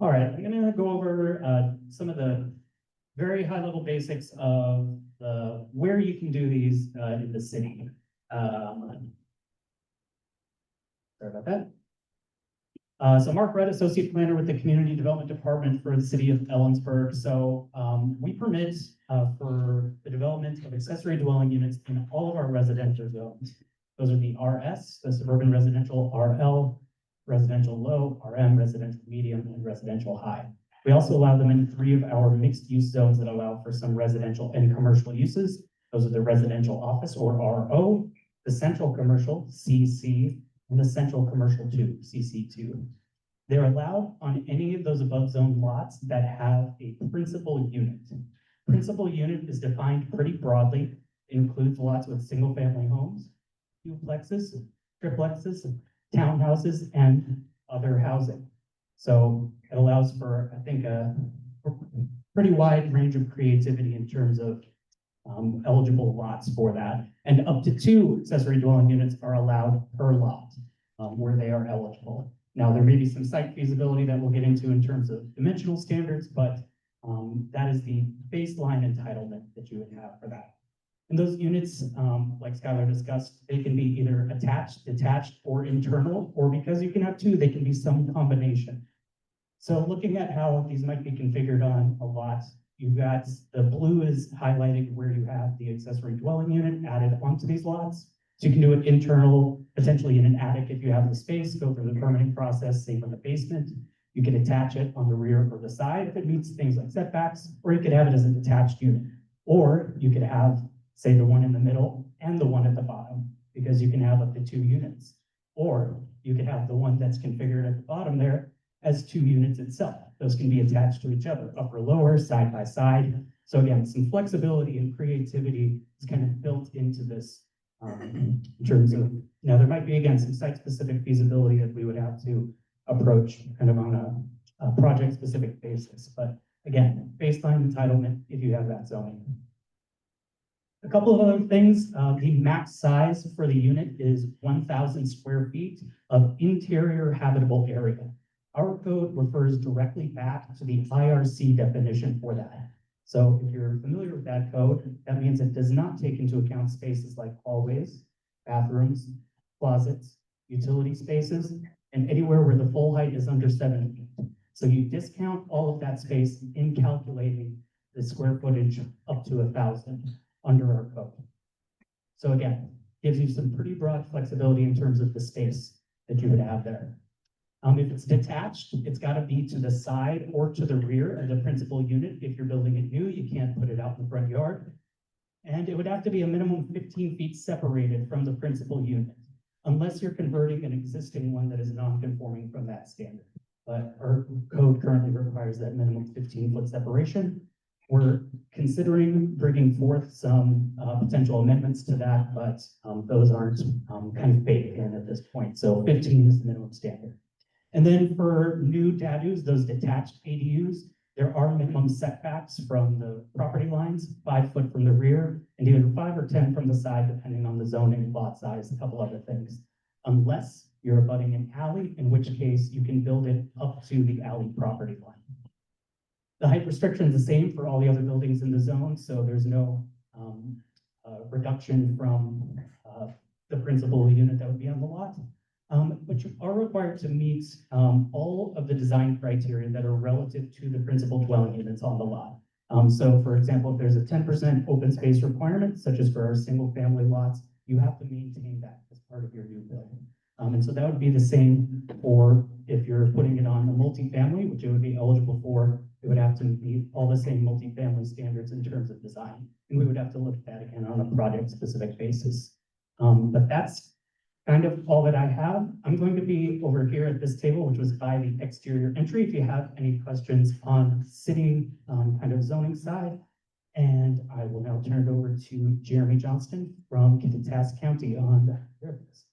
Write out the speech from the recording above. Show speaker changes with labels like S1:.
S1: All right, I'm gonna go over some of the very high level basics of where you can do these in the city. Sorry about that. So Mark Redd, Associate Planner with the Community Development Department for the City of Ellensburg. So we permit for the development of accessory dwelling units in all of our residential zones. Those are the RS, the suburban residential, RL, residential low, RM, residential medium, and residential high. We also allow them in 3 of our mixed use zones that allow for some residential and commercial uses. Those are the residential office or RO, the central commercial, CC, and the central commercial 2, CC2. They're allowed on any of those above zone lots that have a principal unit. Principal unit is defined pretty broadly. It includes lots with single family homes, duplexes, triplexes, townhouses, and other housing. So it allows for, I think, a pretty wide range of creativity in terms of eligible lots for that. And up to 2 accessory dwelling units are allowed per lot where they are eligible. Now, there may be some site feasibility that we'll get into in terms of dimensional standards, but that is the baseline entitlement that you would have for that. And those units, like Skylar discussed, they can be either attached, detached, or internal, or because you can have 2, they can be some combination. So looking at how these might be configured on a lot, you've got the blue is highlighting where you have the accessory dwelling unit added onto these lots. So you can do it internal, potentially in an attic if you have the space, go through the permitting process, same with the basement. You can attach it on the rear or the side if it meets things like setbacks, or you could have it as a detached unit. Or you could have, say, the one in the middle and the one at the bottom, because you can have up to 2 units. Or you could have the one that's configured at the bottom there as 2 units itself. Those can be attached to each other, upper, lower, side by side. So again, some flexibility and creativity is kind of built into this in terms of, now there might be, again, some site-specific feasibility that we would have to approach kind of on a project-specific basis. But again, baseline entitlement if you have that zoning. A couple of other things, the max size for the unit is 1,000 square feet of interior habitable area. Our code refers directly back to the IRC definition for that. So if you're familiar with that code, that means it does not take into account spaces like hallways, bathrooms, closets, utility spaces, and anywhere where the full height is under 7 feet. So you discount all of that space in calculating the square footage up to 1,000 under our code. So again, gives you some pretty broad flexibility in terms of the space that you would have there. If it's detached, it's got to be to the side or to the rear of the principal unit. If you're building it new, you can't put it out in the front yard. And it would have to be a minimum 15 feet separated from the principal unit, unless you're converting an existing one that is non-conforming from that standard. But our code currently requires that minimum 15-foot separation. We're considering bringing forth some potential amendments to that, but those aren't kind of baked in at this point. So 15 is the minimum standard. And then for new DADUs, those detached ADUs, there are minimum setbacks from the property lines, 5 foot from the rear, and either 5 or 10 from the side, depending on the zoning, lot size, a couple other things. Unless you're abutting an alley, in which case you can build it up to the alley property line. The height restriction is the same for all the other buildings in the zone, so there's no reduction from the principal unit that would be on the lot. But you are required to meet all of the design criteria that are relative to the principal dwelling units on the lot. So for example, if there's a 10% open space requirement, such as for our single family lots, you have to maintain that as part of your new build. And so that would be the same for if you're putting it on a multifamily, which it would be eligible for, it would have to meet all the same multifamily standards in terms of design. And we would have to look at that again on a project specific basis. But that's kind of all that I have. I'm going to be over here at this table, which was by the exterior entry, if you have any questions on city kind of zoning side. And I will now turn it over to Jeremy Johnston from Kittitas County on this.